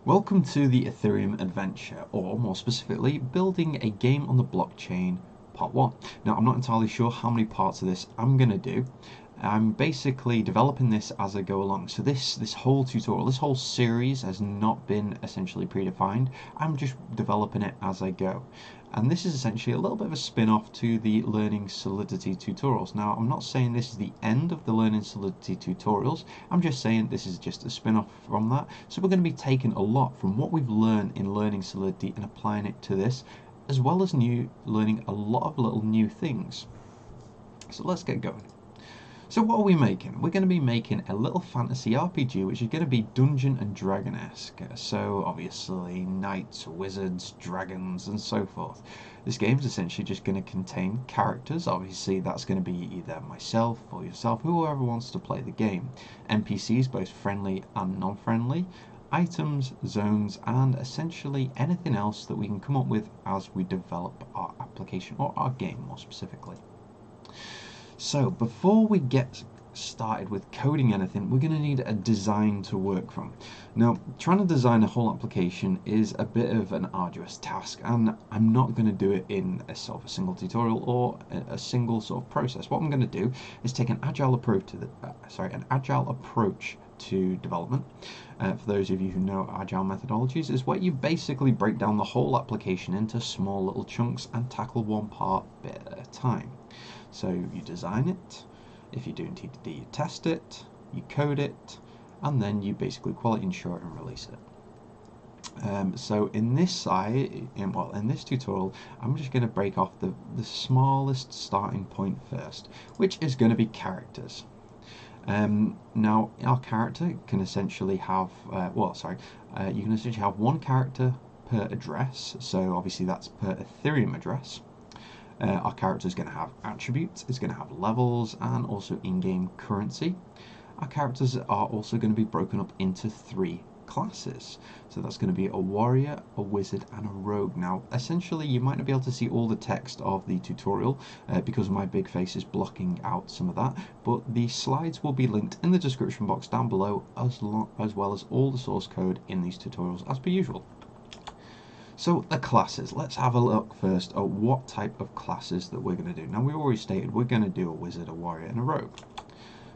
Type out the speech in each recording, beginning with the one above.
Welcome to the Ethereum Adventure, or more specifically, building a game on the blockchain, part 1. Now, I'm not entirely sure how many parts of this I'm going to do. I'm basically developing this as I go along. So this whole tutorial, this whole series has not been essentially predefined. I'm just developing it as I go. And this is essentially a little bit of a spin-off to the Learning Solidity tutorials. Now, I'm not saying this is the end of the Learning Solidity tutorials. I'm just saying this is just a spin-off from that. So we're going to be taking a lot from what we've learned in Learning Solidity and applying it to this, as well as learning a lot of little new things. So let's get going. So what are we making? We're going to be making a little fantasy RPG which is going to be Dungeon and Dragon-esque. So obviously knights, wizards, dragons and so forth. This game is essentially just going to contain characters. Obviously that's going to be either myself or yourself, whoever wants to play the game. NPCs, both friendly and non-friendly. Items, zones, and essentially anything else that we can come up with as we develop our application or our game more specifically. So before we get started with coding anything, we're going to need a design to work from. Now, trying to design a whole application is a bit of an arduous task, and I'm not going to do it in a sort of a single tutorial or a single sort of process. What I'm going to do is take an agile approach to development. For those of you who know agile methodologies, is where you basically break down the whole application into small little chunks and tackle one part bit at a time. So you design it, if you're doing TDD you test it, you code it, and then you basically quality ensure it and release it. So in this tutorial, I'm just going to break off the smallest starting point first, which is going to be characters. Now our character can essentially have, you can essentially have one character per address, so obviously that's per Ethereum address. Our character is going to have attributes, it's going to have levels, and also in-game currency. Our characters are also going to be broken up into 3 classes. So that's going to be a warrior, a wizard, and a rogue. Now, essentially, you might not be able to see all the text of the tutorial because my big face is blocking out some of that, but the slides will be linked in the description box down below, as well as all the source code in these tutorials, as per usual. So the classes, let's have a look first at what type of classes that we're going to do. Now we already stated we're going to do a wizard, a warrior and a rogue.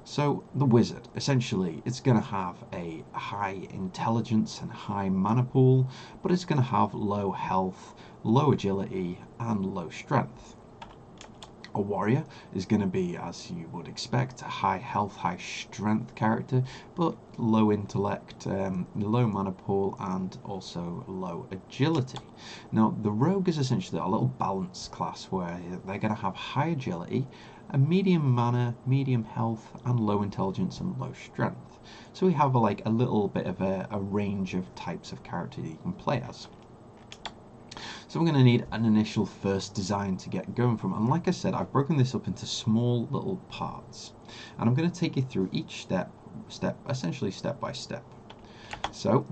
So the wizard, essentially it's going to have a high intelligence and high mana pool, but it's going to have low health, low agility and low strength. A warrior is going to be, as you would expect, a high health, high strength character, but low intellect, low mana pool, and also low agility. Now, the rogue is essentially a little balanced class where they're going to have high agility, a medium mana, medium health, and low intelligence and low strength. So we have a little bit of a range of types of character that you can play as. So we're going to need an initial first design to get going from, and like I said, I've broken this up into small little parts, and I'm going to take you through each step essentially step by step. So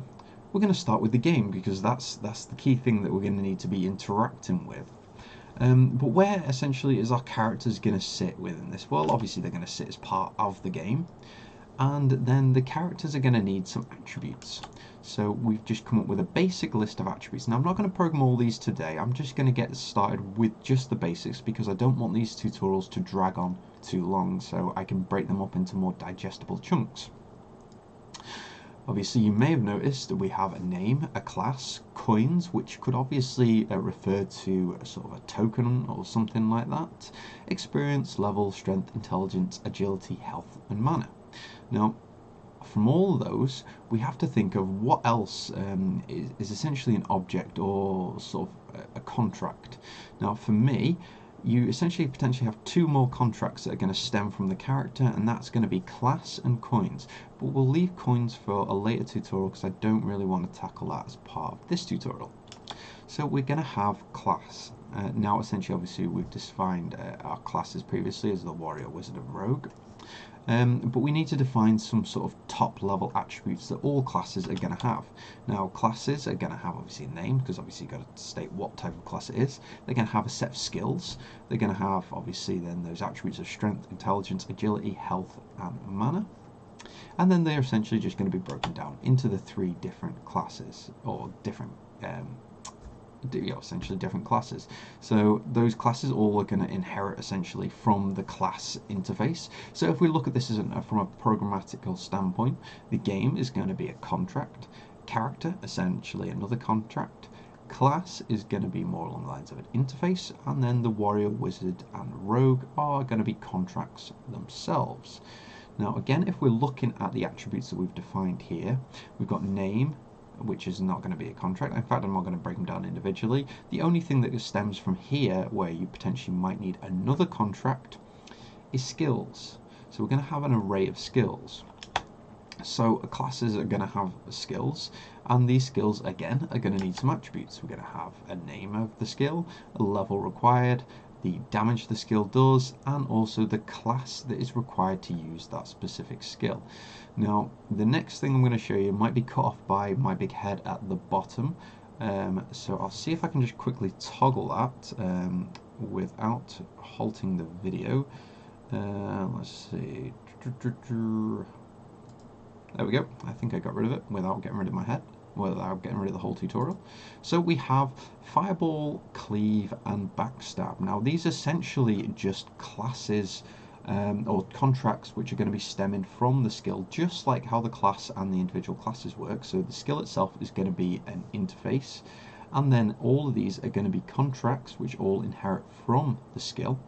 we're going to start with the game, because that's the key thing that we're going to need to be interacting with. But where essentially is our characters going to sit within this? Well, obviously they're going to sit as part of the game, and then the characters are going to need some attributes. So we've just come up with a basic list of attributes. Now I'm not going to program all these today, I'm just going to get started with just the basics because I don't want these tutorials to drag on too long, so I can break them up into more digestible chunks. Obviously you may have noticed that we have a name, a class, coins, which could obviously refer to a sort of a token or something like that, experience, level, strength, intelligence, agility, health and mana. Now from all those, we have to think of what else is essentially an object or sort of a contract. Now for me, you essentially potentially have 2 more contracts that are going to stem from the character, and that's going to be class and coins. But we'll leave coins for a later tutorial because I don't really want to tackle that as part of this tutorial. So we're going to have class. Now essentially obviously we've defined our classes previously as the warrior, wizard and rogue. But we need to define some sort of top level attributes that all classes are going to have. Now classes are going to have obviously a name, because obviously you've got to state what type of class it is. They're going to have a set of skills. They're going to have obviously then those attributes of strength, intelligence, agility, health and mana. And then they're essentially just going to be broken down into the 3 different classes, or different essentially different classes. So those classes all are going to inherit essentially from the class interface. So if we look at this from a programmatical standpoint, the game is going to be a contract, character essentially another contract, class is going to be more along the lines of an interface, and then the warrior, wizard and rogue are going to be contracts themselves. Now again, if we're looking at the attributes that we've defined here, we've got name, which is not going to be a contract. In fact, I'm not going to break them down individually. The only thing that stems from here where you potentially might need another contract is skills. So we're going to have an array of skills. So classes are going to have skills, and these skills again are going to need some attributes. We're going to have a name of the skill, a level required, the damage the skill does, and also the class that is required to use that specific skill. Now the next thing I'm going to show you might be cut off by my big head at the bottom, so I'll see if I can just quickly toggle that without halting the video. Let's see, there we go. I think I got rid of it without getting rid of my head, without getting rid of the whole tutorial. So we have Fireball, Cleave and Backstab. Now these are essentially just classes or contracts which are going to be stemming from the skill, just like how the class and the individual classes work. So the skill itself is going to be an interface, and then all of these are going to be contracts which all inherit from the skill.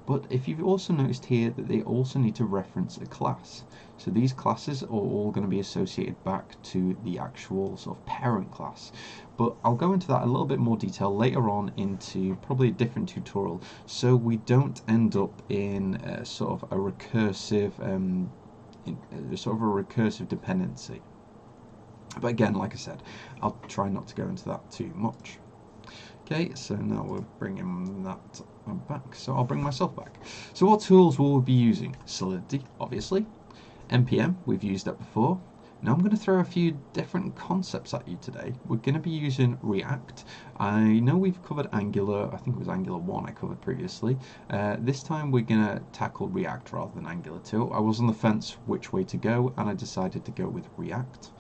But if you've also noticed here that they also need to reference a class. So these classes are all going to be associated back to the actual sort of parent class. But I'll go into that a little bit more detail later on into probably a different tutorial, so we don't end up in sort of a recursive dependency. But again, like I said, I'll try not to go into that too much. Okay, so now we're bringing that back. So I'll bring myself back. So what tools will we be using? Solidity, obviously. NPM, we've used that before. Now I'm going to throw a few different concepts at you today. We're going to be using React. I know we've covered Angular. I think it was Angular 1 I covered previously. This time we're going to tackle React rather than Angular 2. I was on the fence which way to go, and I decided to go with React.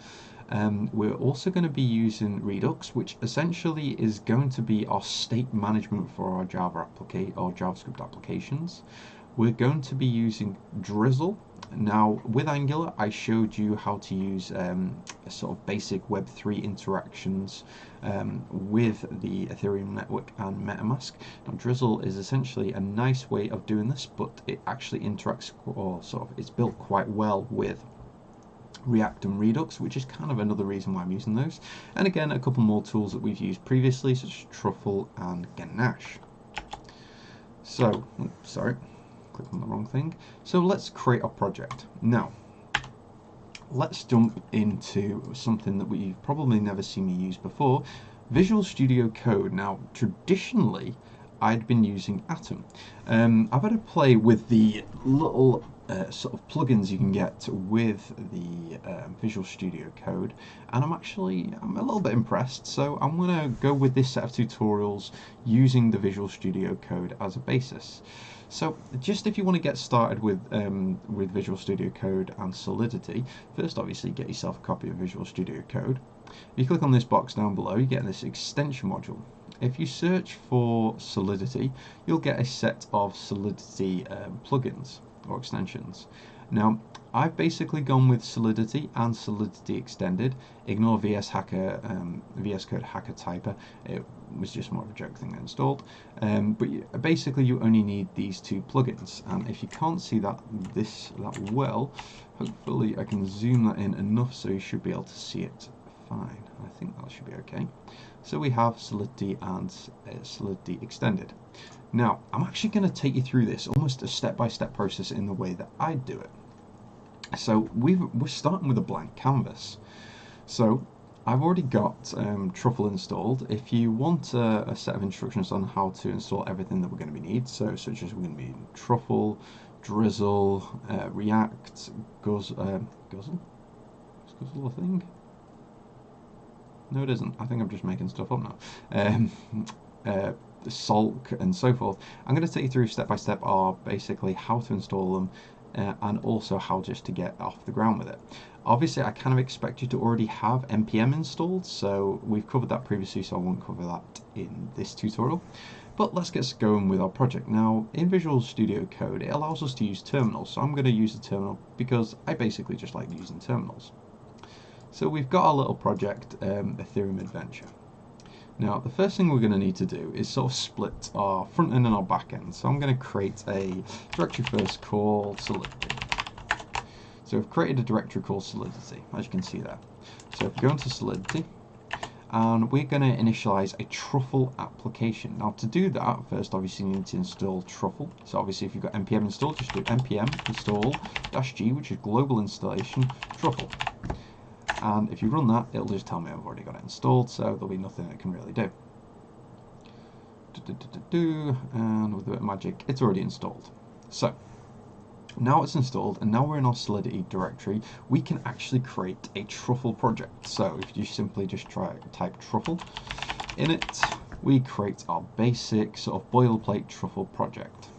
We're also going to be using Redux, which essentially is going to be our state management for our JavaScript applications. We're going to be using Drizzle. Now with Angular I showed you how to use sort of basic Web3 interactions with the Ethereum network and MetaMask. Now Drizzle is essentially a nice way of doing this, but it actually interacts, or sort of it's built quite well with React and Redux, which is kind of another reason why I'm using those. And again, a couple more tools that we've used previously, such as Truffle and Ganache. So, sorry, click on the wrong thing. So let's create a project. Now, let's jump into something that you've probably never seen me use before, Visual Studio Code. Now, traditionally, I'd been using Atom. I've had a play with the little sort of plugins you can get with the Visual Studio Code, and I'm a little bit impressed, so I'm going to go with this set of tutorials using the Visual Studio Code as a basis. So just if you want to get started with Visual Studio Code and Solidity, first obviously get yourself a copy of Visual Studio Code. You click on this box down below, you get this extension module. If you search for Solidity, you'll get a set of Solidity plugins or extensions. Now I've basically gone with Solidity and Solidity Extended. Ignore VS Code Hacker Typer. It was just more of a joke thing I installed. But basically you only need these 2 plugins, and if you can't see that well, hopefully I can zoom that in enough so you should be able to see it fine. I think that should be okay. So we have Solidity and Solidity Extended. Now, I'm actually going to take you through this, almost a step-by-step process in the way that I do it. So we're starting with a blank canvas. So I've already got Truffle installed. If you want a set of instructions on how to install everything that we're going to need, so such as we're going to be Truffle, Drizzle, React, Guzzle? Is Guzzle a thing? No, it isn't. I think I'm just making stuff up now. Sulk and so forth. I'm going to take you through step by step basically how to install them, and also how just to get off the ground with it. Obviously, I kind of expect you to already have npm installed, so we've covered that previously, so I won't cover that in this tutorial. But let's get going with our project. Now, in Visual Studio Code, it allows us to use terminals, so I'm going to use the terminal because I basically just like using terminals. So we've got our little project, Ethereum Adventure. Now, the first thing we're going to need to do is sort of split our front end and our back end. So I'm going to create a directory first called Solidity. So we've created a directory called Solidity, as you can see there. So if we go into Solidity, and we're going to initialize a truffle application. Now to do that, first obviously you need to install truffle. So obviously if you've got npm installed, just do npm install -g, which is global installation truffle. And if you run that, it'll just tell me I've already got it installed, so there'll be nothing it can really do. And with a bit of magic, it's already installed. So now it's installed, and now we're in our Solidity directory, we can actually create a truffle project. So if you simply just type truffle in it, we create our basic sort of boilerplate truffle project.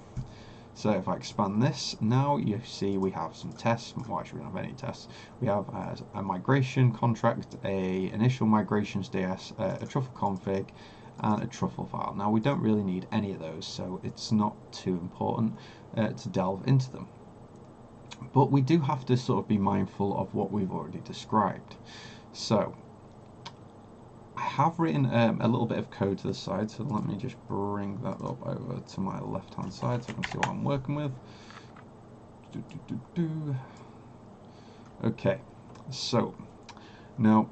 So if I expand this, now you see we have some tests. Well, actually we don't have any tests. We have a migration contract, a initial migrations.ds, a truffle config, and a truffle file. Now we don't really need any of those, so it's not too important to delve into them. But we do have to sort of be mindful of what we've already described. So I have written a little bit of code to the side, so let me just bring that up over to my left hand side so I can see what I'm working with. Okay, so now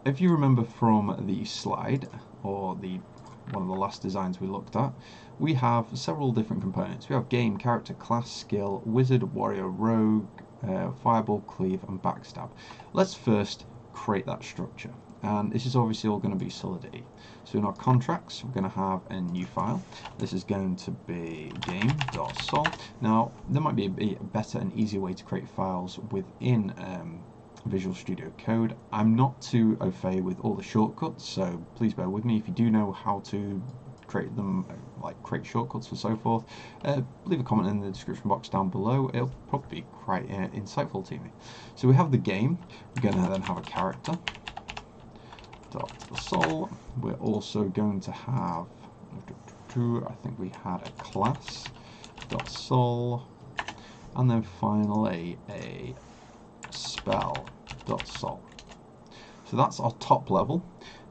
if you remember from the slide, or one of the last designs we looked at, we have several different components. We have game, character, class, skill, wizard, warrior, rogue, fireball, cleave, and backstab. Let's first create that structure, and this is obviously all going to be Solidity. So in our contracts, we're going to have a new file. This is going to be game.sol. Now there might be a better and easier way to create files within Visual Studio Code. I'm not too au fait with all the shortcuts, so please bear with me. If you do know how to create them, like create shortcuts and so forth, leave a comment in the description box down below. It'll probably be quite insightful to me. So we have the game. We're going to then have a character dot sol. We're also going to have, I think we had a class dot sol, and then finally a spell dot sol. So that's our top level.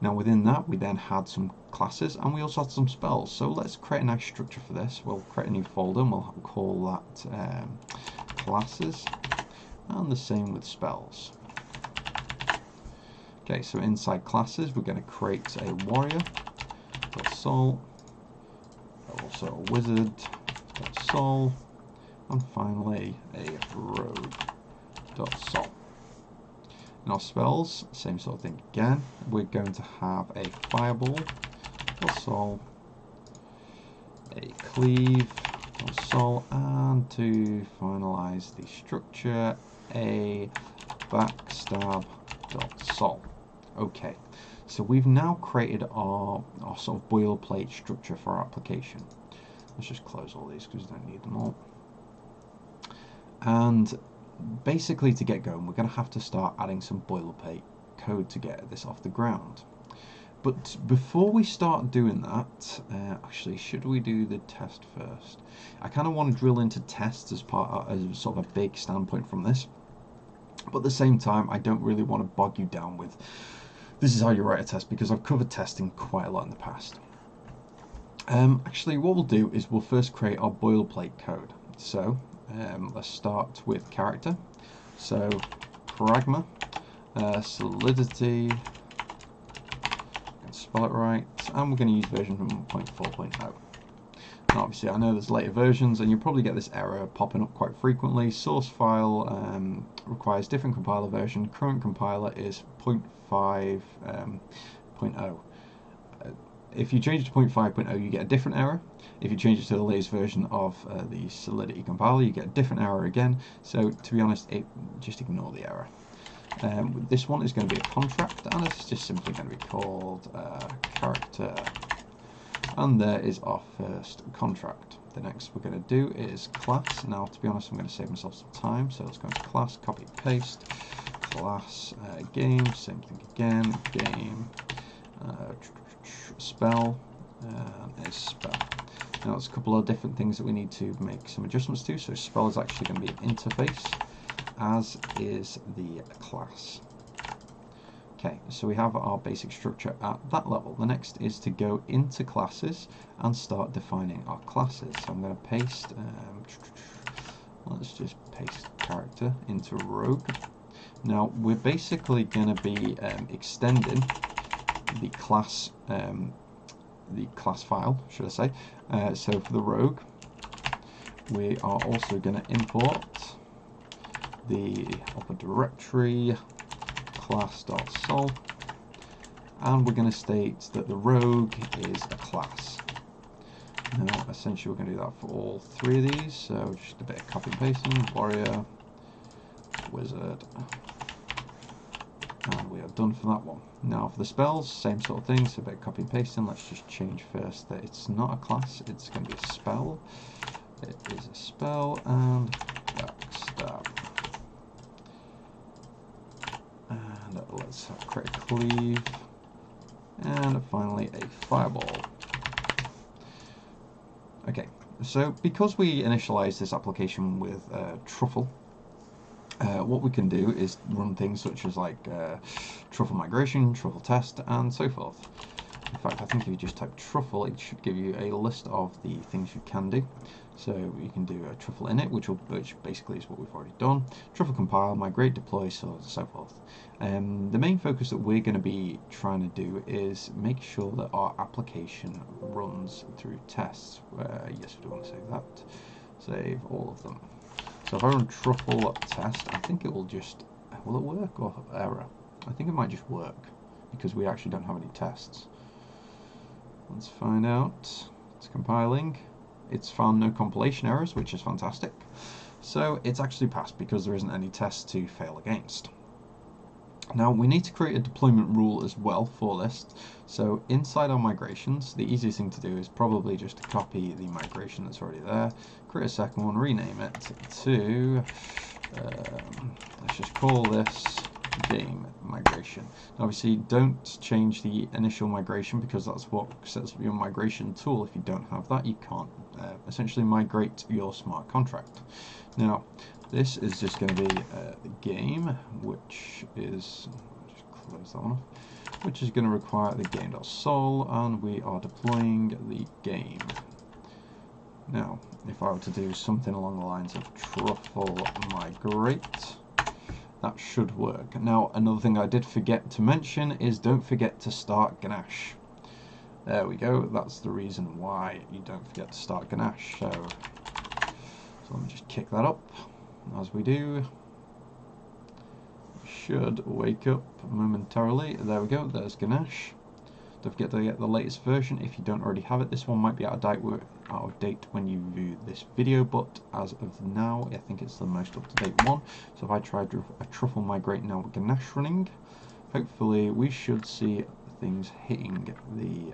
Now within that we then had some classes, and we also had some spells. So let's create a nice structure for this. We'll create a new folder and we'll call that classes, and the same with spells. Okay, so inside classes we're going to create a warrior dot sol, also a wizard dot sol, and finally a rogue dot sol. In our spells, same sort of thing again. We're going to have a fireball dot sol, a cleave dot sol, and to finalize the structure, a backstab dot sol. Okay, so we've now created our sort of boilerplate structure for our application. Let's just close all these because we don't need them all. And basically to get going, we're going to have to start adding some boilerplate code to get this off the ground. But before we start doing that, actually, should we do the test first? I kind of want to drill into tests as sort of a big standpoint from this. But at the same time, I don't really want to bog you down with this is how you write a test, because I've covered testing quite a lot in the past. Actually, what we'll do is we'll first create our boilerplate code. So let's start with character. So pragma solidity, spell it right, and we're going to use version 1.4.0. Now obviously I know there's later versions, and you'll probably get this error popping up quite frequently. Source file requires different compiler version. Current compiler is 0.5.0. If you change it to 0.5.0, you get a different error. If you change it to the latest version of the Solidity compiler, you get a different error again. So to be honest, just ignore the error. This one is going to be a contract, and it's just simply going to be called character. And there is our first contract. the next we're going to do is class. Now, to be honest, I'm going to save myself some time, so let's go into class, copy, paste, class, game, same thing again, game, spell, is spell. Now, there's a couple of different things that we need to make some adjustments to. So spell is actually going to be an interface, as is the class. Okay, so we have our basic structure at that level. The next is to go into classes and start defining our classes. So I'm going to paste, let's just paste character into rogue. Now we're basically going to be extending the class file, should I say. So for the rogue, we are also going to import the upper directory class.sol, and we're going to state that the rogue is a class. Now essentially we're going to do that for all three of these, so just a bit of copy and pasting, warrior, wizard, and we are done for that one. Now for the spells, same sort of thing, so a bit of copy and pasting. Let's just change first that it's not a class, it's going to be a spell. It is a spell, and backstab. And let's create a cleave, and finally a fireball. Okay, so because we initialized this application with truffle, what we can do is run things such as like truffle migration, truffle test, and so forth. In fact, I think if you just type truffle, it should give you a list of the things you can do. So you can do a truffle init, which basically is what we've already done. Truffle compile, migrate, deploy, so forth. The main focus that we're going to be trying to do is make sure that our application runs through tests. Yes, we do want to save that. Save all of them. So if I run truffle test, I think it will just, will it work or error? I think it might just work because we actually don't have any tests. Let's find out. It's compiling. It's found no compilation errors, which is fantastic. So it's actually passed because there isn't any tests to fail against. Now we need to create a deployment rule as well for this. So inside our migrations, the easiest thing to do is probably just to copy the migration that's already there, create a second one, rename it to, let's just call this game migration. Obviously don't change the initial migration because that's what sets up your migration tool. If you don't have that, you can't essentially migrate your smart contract. Now this is just going to be the game, which is, just close that one off, which is going to require the game.sol, and we are deploying the game. Now if I were to do something along the lines of truffle migrate, that should work. Now another thing I did forget to mention is don't forget to start Ganache. There we go, that's the reason why you don't forget to start Ganache. So let me just kick that up. As we do, should wake up momentarily. There we go, there's Ganache. Don't forget to get the latest version if you don't already have it. This one might be out of date when you view this video, but as of now I think it's the most up-to-date one. So if I try a truffle migrate now with Ganache running, hopefully we should see things hitting the...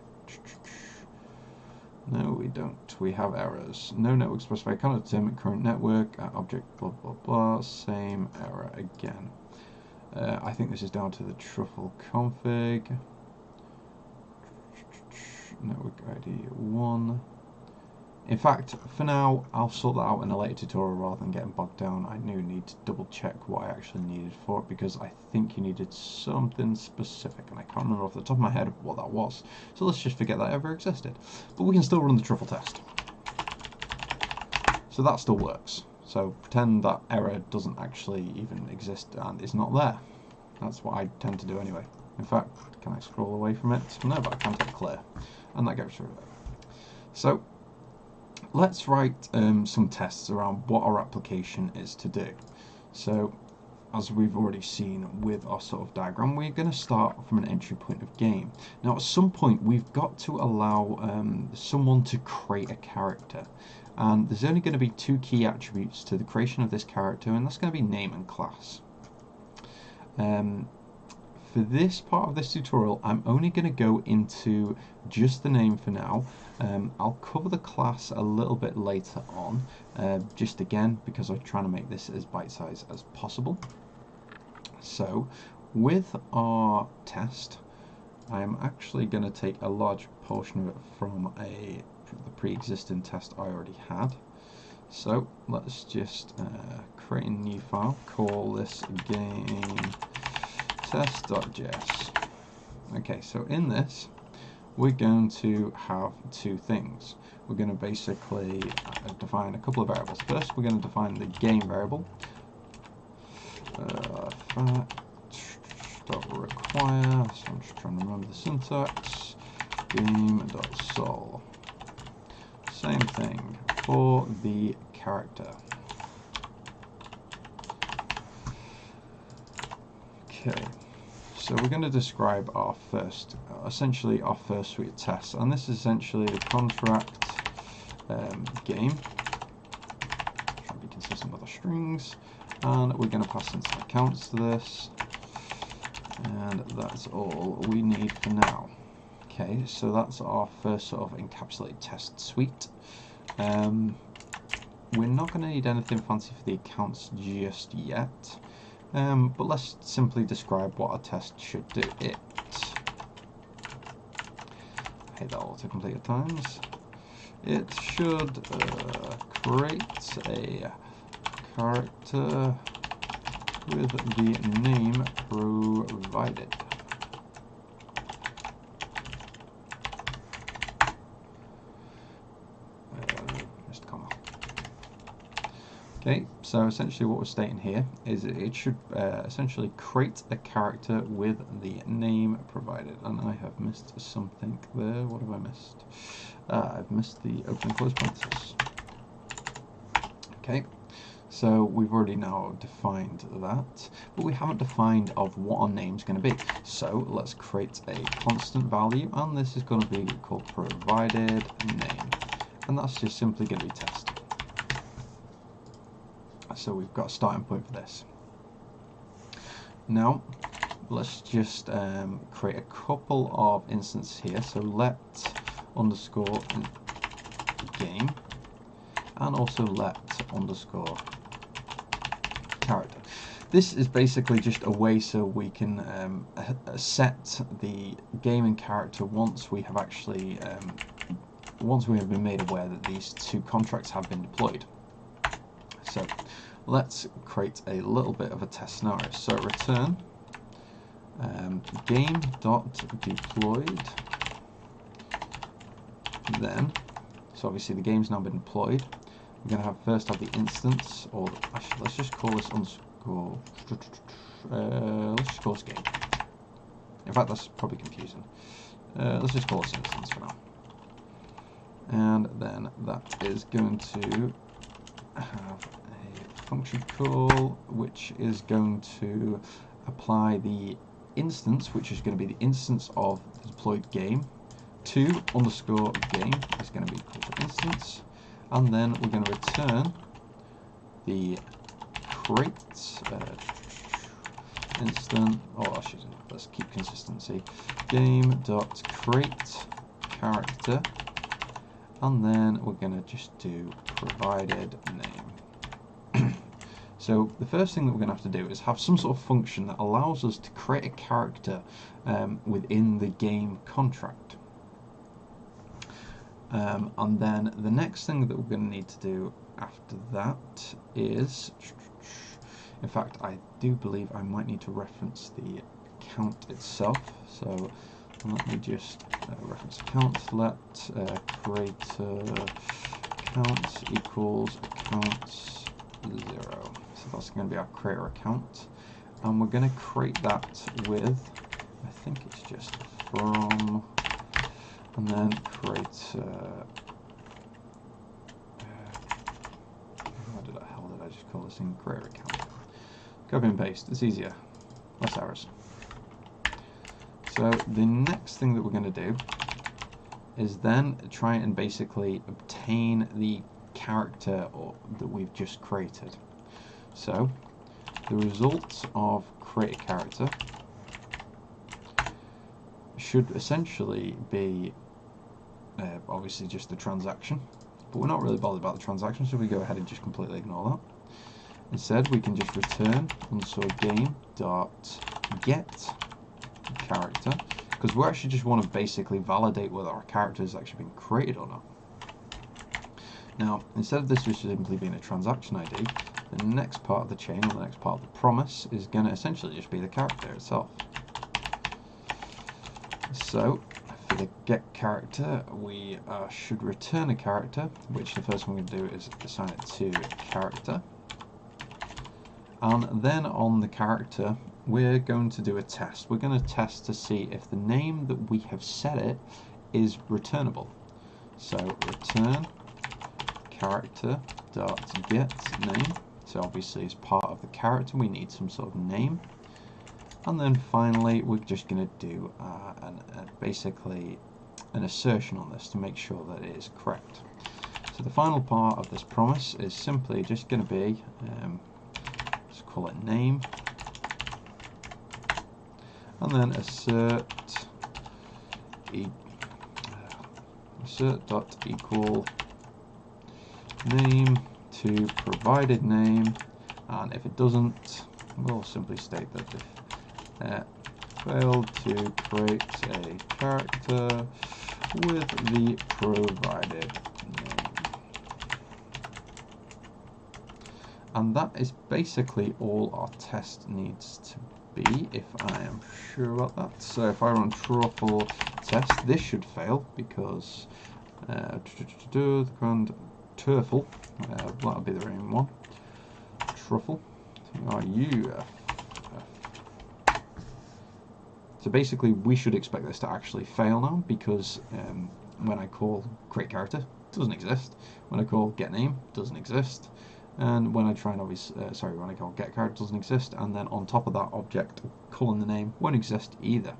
No, we don't. We have errors. No network specified. Cannot determine current network. Object blah blah blah. Same error again. I think this is down to the truffle config. Network ID 1. In fact, for now, I'll sort that out in a later tutorial rather than getting bogged down. I do need to double check what I actually needed for it because I think you needed something specific and I can't remember off the top of my head what that was. So let's just forget that ever existed. But we can still run the truffle test. So that still works. So pretend that error doesn't actually even exist and it's not there. That's what I tend to do anyway. In fact, can I scroll away from it? No, but I can click clear. And that gets rid of it. So let's write some tests around what our application is to do. So as we've already seen with our sort of diagram, we're going to start from an entry point of game. Now at some point we've got to allow someone to create a character, and there's only going to be two key attributes to the creation of this character, and that's going to be name and class. for this part of this tutorial, I'm only going to go into just the name for now. I'll cover the class a little bit later on, just again because I'm trying to make this as bite-sized as possible. So with our test, I am actually going to take a large portion of it from the pre-existing test I already had. So let's just create a new file, call this game test.js. Okay, so in this we're going to have two things. We're going to basically define a couple of variables. First, we're going to define the game variable. Fact.require, so I'm just trying to remember the syntax, game.sol. Same thing for the character. Okay, so we're going to describe our first, essentially our first suite of tests, and this is essentially the contract game. Try to be consistent with our strings, and we're going to pass in some accounts to this, and that's all we need for now. Okay, so that's our first sort of encapsulated test suite. We're not going to need anything fancy for the accounts just yet, but let's simply describe what our test should do. I hate that autocomplete at times. It should create a character with the name provided. Missed comma. Okay, so essentially what we're stating here is it should essentially create a character with the name provided. And I have missed something there. What have I missed? I've missed the open and close parentheses. Okay, so we've already now defined that, but we haven't defined of what our name's going to be. So let's create a constant value, and this is going to be called provided name, and that's just simply going to be test. So we've got a starting point for this. Now let's just create a couple of instances here. So let underscore game, and also let underscore character. This is basically just a way so we can set the game and character once we have actually once we have been made aware that these two contracts have been deployed. So let's create a little bit of a test scenario. So return game.deployed. Then, so obviously the game's now been deployed. We're going to first have the instance, or actually let's just call this underscore. Let's just call this game. In fact, that's probably confusing. Let's just call this instance for now. And then that is going to have a function call which is going to apply the instance, which is going to be the instance of the deployed game, to underscore game is going to be equal to instance, and then we're going to return the create instant, oh actually let's keep consistency, game.create character, and then we're going to just do provided name. So the first thing that we're going to have to do is have some sort of function that allows us to create a character within the game contract. And then the next thing that we're going to need to do after that is, in fact I do believe I might need to reference the account itself. So let me just reference account, let creator account equals accounts 0. So that's going to be our creator account, and we're going to create that with, I think it's just from, and then create what the hell did I just call this thing? Creator account. Copy and paste, it's easier, less errors. So the next thing that we're going to do is then try and basically obtain the character that we've just created. So the result of create a character should essentially be obviously just the transaction, but we're not really bothered about the transaction, so we go ahead and just completely ignore that. Instead, we can just return game.get character, because we actually just want to basically validate whether our character has actually been created or not. Now, instead of this just simply being a transaction ID, the next part of the chain, or the next part of the promise, is going to essentially just be the character itself. So, for the get character, we should return a character, which the first thing we're going to do is assign it to character. And then on the character, we're going to do a test. We're going to test to see if the name that we have set it is returnable. So return character.get name. So obviously as part of the character we need some sort of name. And then finally we're just going to do basically an assertion on this to make sure that it is correct. So the final part of this promise is simply just going to be let's call it name, and then assert.equal name to provided name, and if it doesn't, we'll simply state that if failed to create a character with the provided name. And that is basically all our test needs to be, if I am sure about that. So if I run truffle test, this should fail because the grand turfle, that'll be the main one. Truffle, are you? So basically, we should expect this to actually fail now because when I call create character, it doesn't exist. When I call get name, it doesn't exist. And when I try and when I call get character, doesn't exist. And then on top of that object, calling the name won't exist either.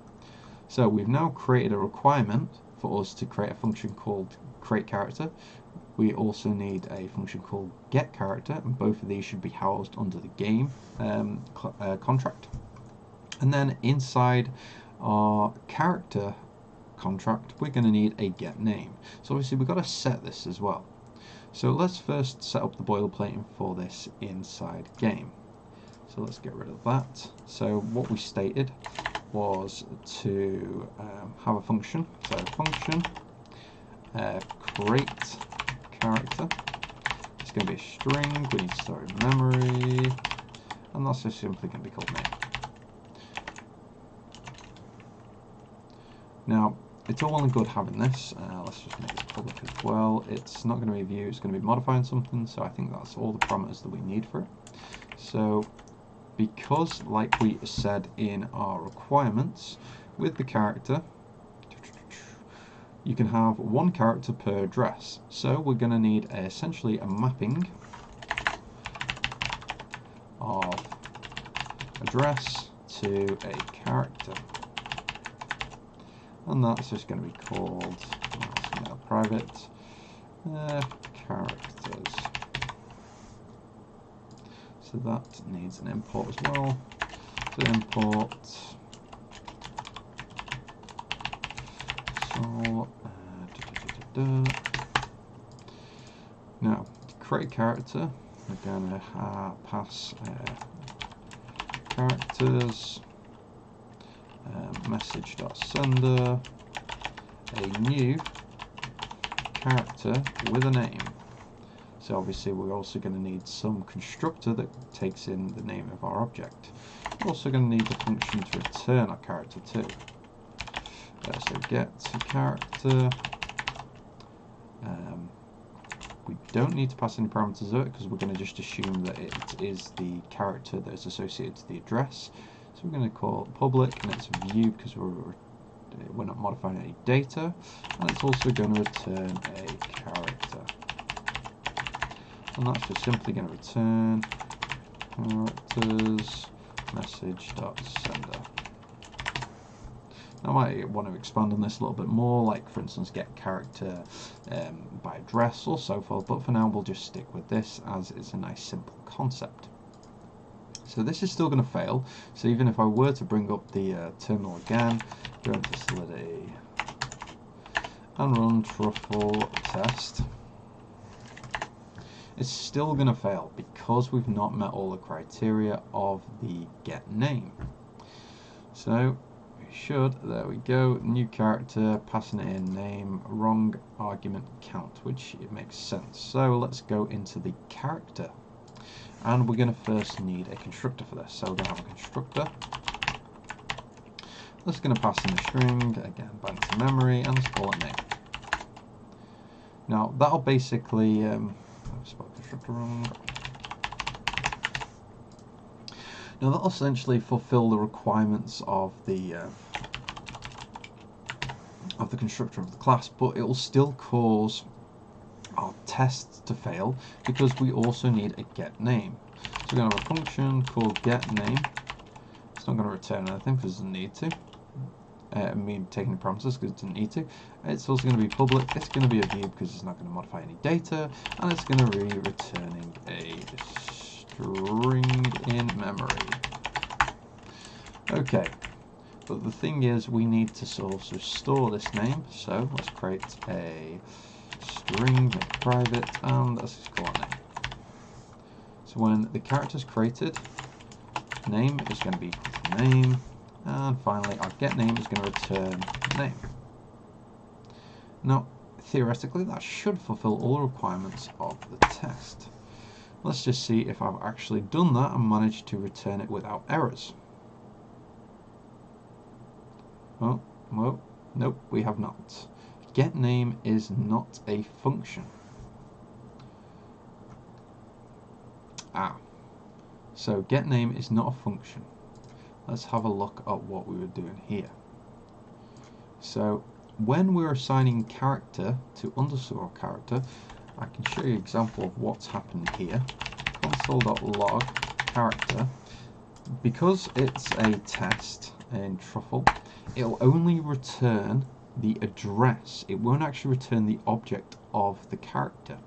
So we've now created a requirement for us to create a function called create character. We also need a function called get character, and both of these should be housed under the game contract. And then inside our character contract, we're going to need a get name. So obviously we've got to set this as well. So let's first set up the boilerplating for this inside game. So let's get rid of that. So what we stated was to have a function. So function create character. It's going to be a string. We need to store in memory, and that's just simply going to be called name. Now, it's all well and good having this. Let's just make this public as well. It's not going to be a view, it's going to be modifying something, so I think that's all the parameters that we need for it. So, because, like we said in our requirements, with the character, you can have one character per address. So, we're going to need essentially a mapping of address to a character. And that's just going to be called private characters. So that needs an import as well. So import now to create character, we're going to pass characters. Message.sender a new character with a name. So obviously we're also going to need some constructor that takes in the name of our object. We're also going to need a function to return our character too. So get character. We don't need to pass any parameters to it because we're going to just assume that it is the character that is associated to the address. So we're going to call it public, and it's view because we're not modifying any data, and it's also going to return a character. And that's just simply going to return characters message.sender. Now I might want to expand on this a little bit more, like for instance get character by address or so forth, but for now we'll just stick with this as it's a nice simple concept. So this is still going to fail. So even if I were to bring up the terminal again, go into Solidity and run truffle test, it's still going to fail because we've not met all the criteria of the get name. So we should, there we go, new character, passing it in name, wrong argument count, which it makes sense. So let's go into the character. And we're going to first need a constructor for this. So we're going to have a constructor. That's going to pass in a string, again, back to memory, and let's call it name. Now, that'll basically, I spelled constructor wrong. Now, that'll essentially fulfill the requirements of the constructor of the class, but it will still cause our tests to fail because we also need a get name. So we're going to have a function called get name. It's not going to return anything because it doesn't need to. I mean, taking the parameters because it doesn't need to. It's also going to be public. It's going to be a view because it's not going to modify any data, and it's going to be returning a string in memory. Okay. But the thing is, we need to also store this name. So let's create a string, make it private, and let's just call it name. So when the character is created, name is going to be equal to name, and finally our get name is going to return name. Now, theoretically, that should fulfill all the requirements of the test. Let's just see if I've actually done that and managed to return it without errors. Oh, well, nope, we have not. Get name is not a function. So get name is not a function. Let's have a look at what we were doing here. So when we're assigning character to underscore character, I can show you an example of what's happened here. Console.log character. Because it's a test in Truffle, it'll only return the address. It won't actually return the object of the character.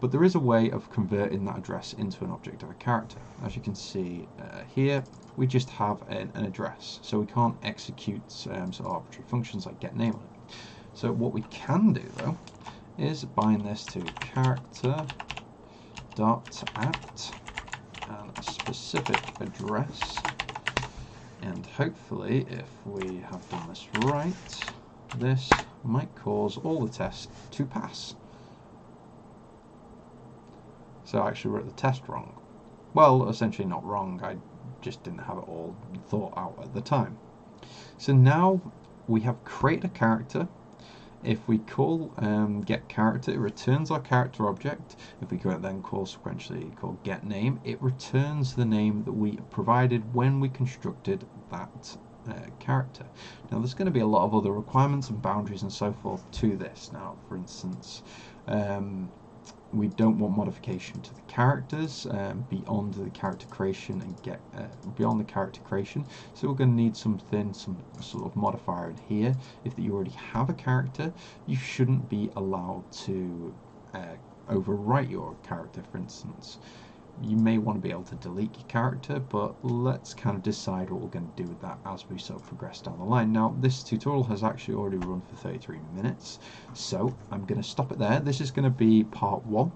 But there is a way of converting that address into an object of a character. As you can see here, we just have an address. So we can't execute sort of arbitrary functions like get name on it. So what we can do though is bind this to character dot at and a specific address. And hopefully, if we have done this right, this might cause all the tests to pass. So I actually wrote the test wrong. Well, essentially not wrong, I just didn't have it all thought out at the time. So now we have created a character. If we call get character, it returns our character object. If we then call sequentially called get name, it returns the name that we provided when we constructed that character. Now there's going to be a lot of other requirements and boundaries and so forth to this. Now, for instance, we don't want modification to the characters beyond the character creation and get beyond the character creation. So we're going to need some sort of modifier in here. If you already have a character, you shouldn't be allowed to overwrite your character. For instance, you may want to be able to delete your character, but let's kind of decide what we're going to do with that as we sort of progress down the line. Now, this tutorial has actually already run for 33 minutes, so I'm going to stop it there. This is going to be part 1.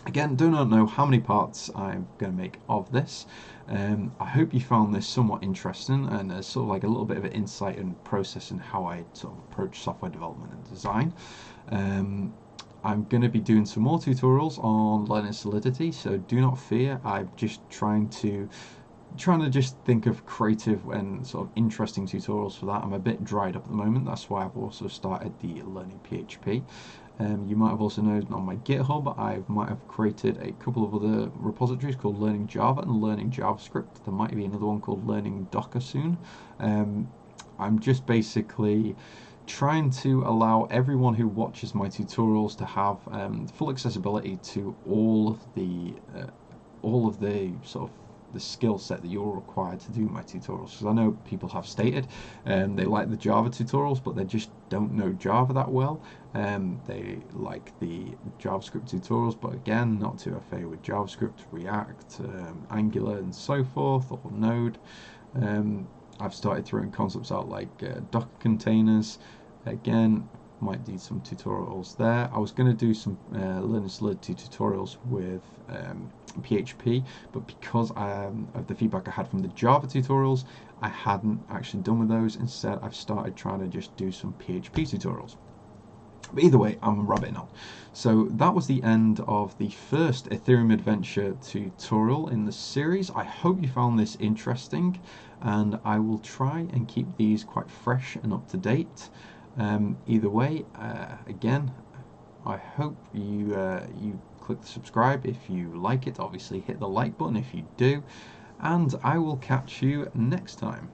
Again, do not know how many parts I'm going to make of this. I hope you found this somewhat interesting and sort of like a little bit of an insight and process in how I sort of approach software development and design. I'm going to be doing some more tutorials on learning Solidity, so do not fear. I'm just trying to just think of creative and sort of interesting tutorials for that. I'm a bit dried up at the moment. That's why I've also started the Learning PHP. You might have also noticed on my GitHub I might have created a couple of other repositories called Learning Java and Learning JavaScript. There might be another one called Learning Docker soon. I'm just basically trying to allow everyone who watches my tutorials to have full accessibility to all of the sort of the skill set that you're required to do my tutorials. Because I know people have stated they like the Java tutorials, but they just don't know Java that well. They like the JavaScript tutorials, but again, not too familiar with JavaScript, React, Angular, and so forth, or Node. I've started throwing concepts out like Docker containers. Again, might need some tutorials there. I was going to do some learning Solidity tutorials with PHP, but because of the feedback I had from the Java tutorials, I hadn't actually done with those. Instead, I've started trying to just do some PHP tutorials. But either way, I'm rabbiting on. So that was the end of the first Ethereum Adventure tutorial in the series. I hope you found this interesting, and I will try and keep these quite fresh and up to date. Either way, again, I hope you click the subscribe if you like it. Obviously, hit the like button if you do, and I will catch you next time.